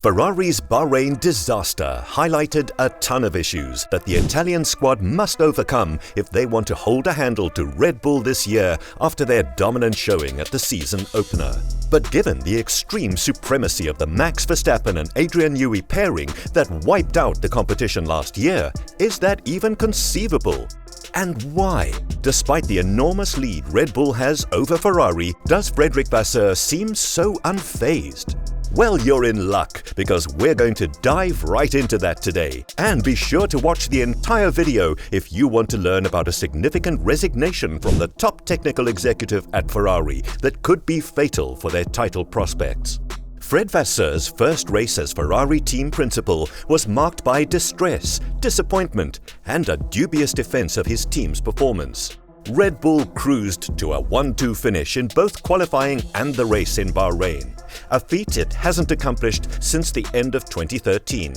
Ferrari's Bahrain disaster highlighted a ton of issues that the Italian squad must overcome if they want to hold a handle to Red Bull this year after their dominant showing at the season opener. But given the extreme supremacy of the Max Verstappen and Adrian Newey pairing that wiped out the competition last year, is that even conceivable? And why? Despite the enormous lead Red Bull has over Ferrari, does Frederic Vasseur seem so unfazed? Well, you're in luck, because we're going to dive right into that today. And be sure to watch the entire video if you want to learn about a significant resignation from the top technical executive at Ferrari that could be fatal for their title prospects. Fred Vasseur's first race as Ferrari team principal was marked by distress, disappointment, and a dubious defense of his team's performance. Red Bull cruised to a 1-2 finish in both qualifying and the race in Bahrain, a feat it hasn't accomplished since the end of 2013.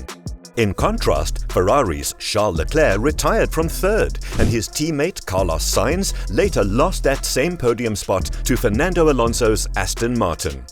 In contrast, Ferrari's Charles Leclerc retired from third, and his teammate Carlos Sainz later lost that same podium spot to Fernando Alonso's Aston Martin.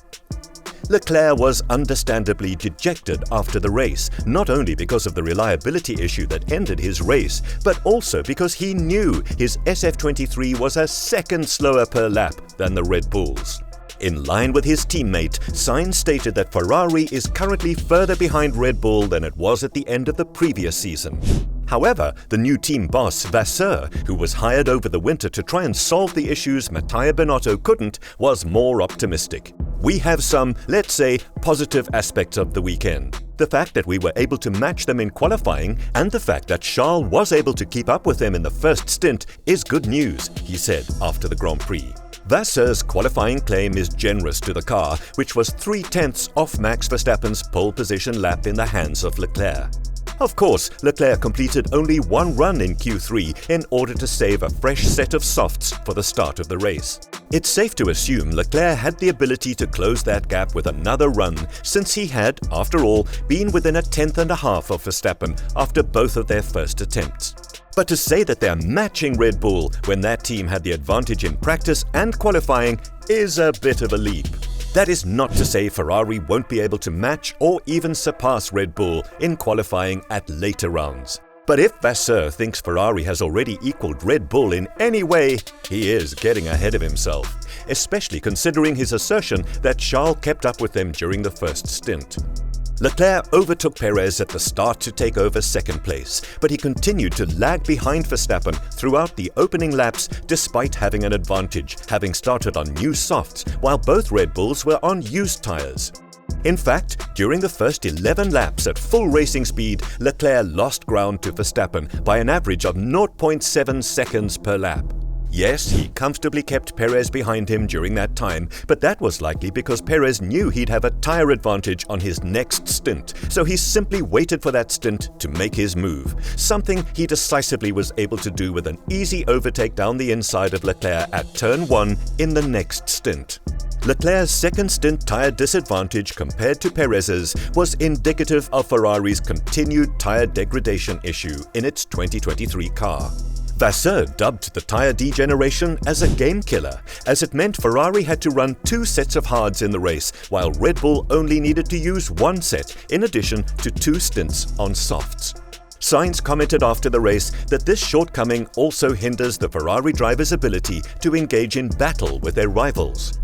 Leclerc was understandably dejected after the race, not only because of the reliability issue that ended his race, but also because he knew his SF23 was a second slower per lap than the Red Bulls. In line with his teammate, Sainz stated that Ferrari is currently further behind Red Bull than it was at the end of the previous season. However, the new team boss, Vasseur, who was hired over the winter to try and solve the issues Mattia Binotto couldn't, was more optimistic. We have some, let's say, positive aspects of the weekend. The fact that we were able to match them in qualifying and the fact that Charles was able to keep up with them in the first stint is good news, he said after the Grand Prix. Vasseur's qualifying claim is generous to the car, which was 3/10 off Max Verstappen's pole position lap in the hands of Leclerc. Of course, Leclerc completed only one run in Q3 in order to save a fresh set of softs for the start of the race. It's safe to assume Leclerc had the ability to close that gap with another run, since he had, after all, been within a tenth and a half of Verstappen after both of their first attempts. But to say that they're matching Red Bull when that team had the advantage in practice and qualifying is a bit of a leap. That is not to say Ferrari won't be able to match or even surpass Red Bull in qualifying at later rounds. But if Vasseur thinks Ferrari has already equaled Red Bull in any way, he is getting ahead of himself, especially considering his assertion that Charles kept up with them during the first stint. Leclerc overtook Perez at the start to take over second place, but he continued to lag behind Verstappen throughout the opening laps despite having an advantage, having started on new softs while both Red Bulls were on used tyres. In fact, during the first 11 laps at full racing speed, Leclerc lost ground to Verstappen by an average of 0.7 seconds per lap. Yes, he comfortably kept Perez behind him during that time, but that was likely because Perez knew he'd have a tyre advantage on his next stint, so he simply waited for that stint to make his move, something he decisively was able to do with an easy overtake down the inside of Leclerc at turn 1 in the next stint. Leclerc's second stint tyre disadvantage compared to Perez's was indicative of Ferrari's continued tyre degradation issue in its 2023 car. Vasseur dubbed the tyre degeneration as a game killer, as it meant Ferrari had to run 2 sets of hards in the race, while Red Bull only needed to use 1 set, in addition to 2 stints on softs. Sainz commented after the race that this shortcoming also hinders the Ferrari drivers' ability to engage in battle with their rivals.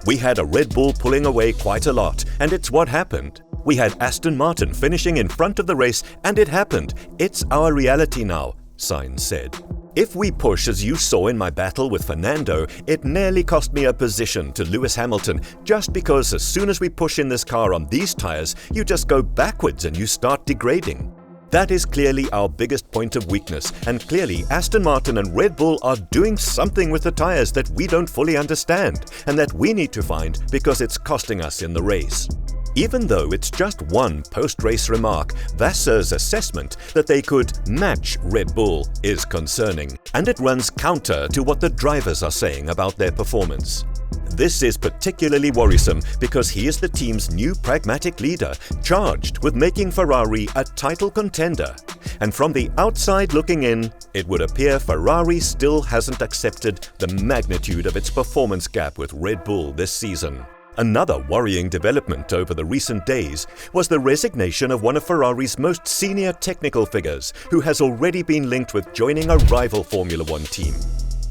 We had a Red Bull pulling away quite a lot, and it's what happened. We had Aston Martin finishing in front of the race, and it happened. It's our reality now, Sainz said. If we push as you saw in my battle with Fernando, it nearly cost me a position to Lewis Hamilton just because as soon as we push in this car on these tyres, you just go backwards and you start degrading. That is clearly our biggest point of weakness, and clearly Aston Martin and Red Bull are doing something with the tyres that we don't fully understand and that we need to find because it's costing us in the race. Even though it's just one post-race remark, Vasseur's assessment that they could match Red Bull is concerning, and it runs counter to what the drivers are saying about their performance. This is particularly worrisome because he is the team's new pragmatic leader, charged with making Ferrari a title contender. And from the outside looking in, it would appear Ferrari still hasn't accepted the magnitude of its performance gap with Red Bull this season. Another worrying development over the recent days was the resignation of one of Ferrari's most senior technical figures, who has already been linked with joining a rival Formula One team.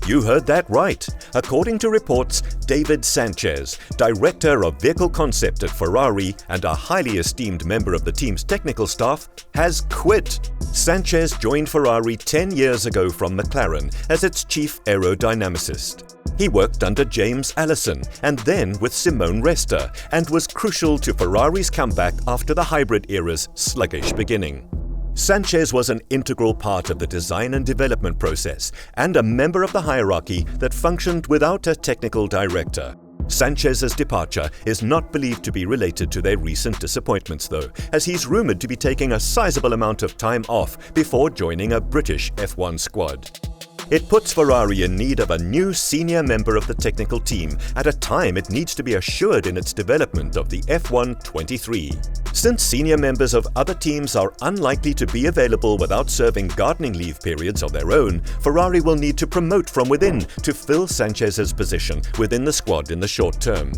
You heard that right. According to reports, David Sanchez, director of vehicle concept at Ferrari and a highly esteemed member of the team's technical staff, has quit. Sanchez joined Ferrari 10 years ago from McLaren as its chief aerodynamicist. He worked under James Allison and then with Simone Resta, and was crucial to Ferrari's comeback after the hybrid era's sluggish beginning. Sanchez was an integral part of the design and development process and a member of the hierarchy that functioned without a technical director. Sanchez's departure is not believed to be related to their recent disappointments though, as he's rumored to be taking a sizable amount of time off before joining a British F1 squad. It puts Ferrari in need of a new senior member of the technical team at a time it needs to be assured in its development of the F1 23. Since senior members of other teams are unlikely to be available without serving gardening leave periods of their own, Ferrari will need to promote from within to fill Sanchez's position within the squad in the short term.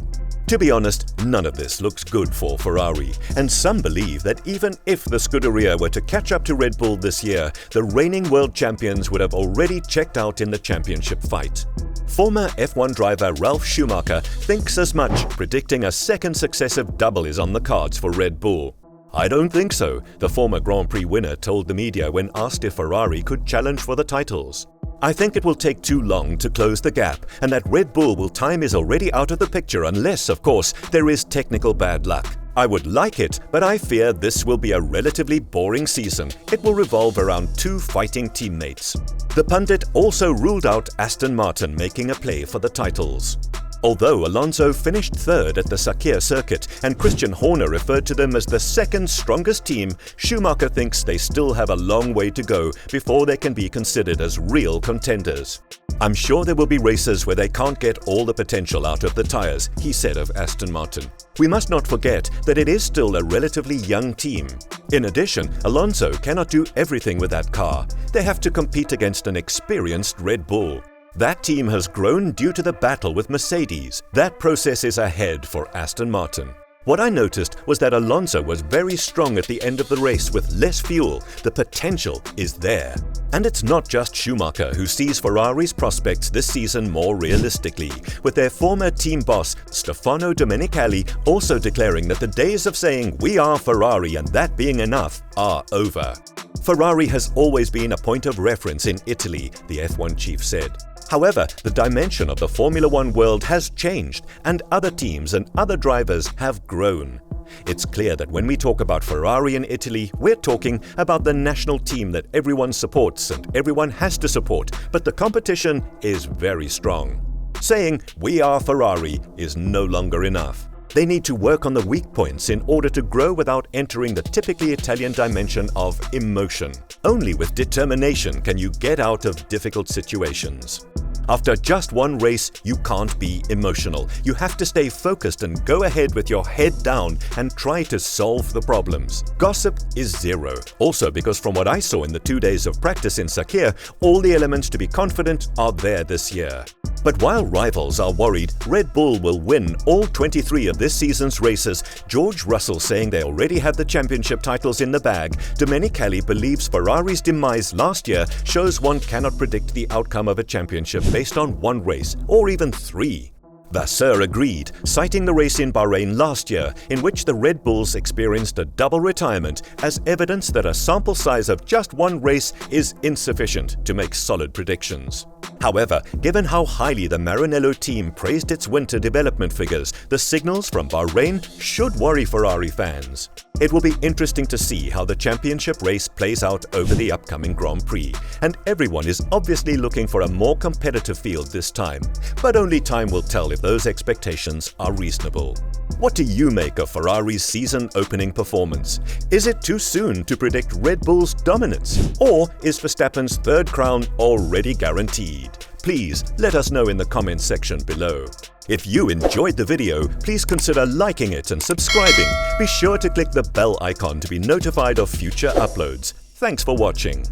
To be honest, none of this looks good for Ferrari, and some believe that even if the Scuderia were to catch up to Red Bull this year, the reigning world champions would have already checked out in the championship fight. Former F1 driver Ralf Schumacher thinks as much, predicting a second successive double is on the cards for Red Bull. "I don't think so," the former Grand Prix winner told the media when asked if Ferrari could challenge for the titles. "I think it will take too long to close the gap, and that Red Bull time is already out of the picture unless, of course, there is technical bad luck. I would like it, but I fear this will be a relatively boring season. It will revolve around two fighting teammates." The pundit also ruled out Aston Martin making a play for the titles. Although Alonso finished third at the Sakir circuit and Christian Horner referred to them as the second strongest team, Schumacher thinks they still have a long way to go before they can be considered as real contenders. "I'm sure there will be races where they can't get all the potential out of the tyres," he said of Aston Martin. "We must not forget that it is still a relatively young team. In addition, Alonso cannot do everything with that car. They have to compete against an experienced Red Bull. That team has grown due to the battle with Mercedes. That process is ahead for Aston Martin." What I noticed was that Alonso was very strong at the end of the race with less fuel. The potential is there. And it's not just Schumacher who sees Ferrari's prospects this season more realistically, with their former team boss Stefano Domenicali also declaring that the days of saying "we are Ferrari" and that being enough are over. "Ferrari has always been a point of reference in Italy," the F1 chief said. However, the dimension of the Formula One world has changed, and other teams and other drivers have grown. It's clear that when we talk about Ferrari in Italy, we're talking about the national team that everyone supports and everyone has to support, but the competition is very strong. Saying "we are Ferrari" is no longer enough. They need to work on the weak points in order to grow without entering the typically Italian dimension of emotion. Only with determination can you get out of difficult situations. After just one race, you can't be emotional. You have to stay focused and go ahead with your head down and try to solve the problems. Gossip is zero. Also, because from what I saw in the 2 days of practice in Sakir, all the elements to be confident are there this year. But while rivals are worried Red Bull will win all 23 of this season's races, George Russell saying they already have the championship titles in the bag, Domenicali believes Ferrari's demise last year shows one cannot predict the outcome of a championship based on one race, or even three. Vasseur agreed, citing the race in Bahrain last year, in which the Red Bulls experienced a double retirement, as evidence that a sample size of just one race is insufficient to make solid predictions. However, given how highly the Maranello team praised its winter development figures, the signals from Bahrain should worry Ferrari fans. It will be interesting to see how the championship race plays out over the upcoming Grand Prix, and everyone is obviously looking for a more competitive field this time, but only time will tell if those expectations are reasonable. What do you make of Ferrari's season-opening performance? Is it too soon to predict Red Bull's dominance? Or is Verstappen's third crown already guaranteed? Please let us know in the comments section below. If you enjoyed the video, please consider liking it and subscribing. Be sure to click the bell icon to be notified of future uploads. Thanks for watching.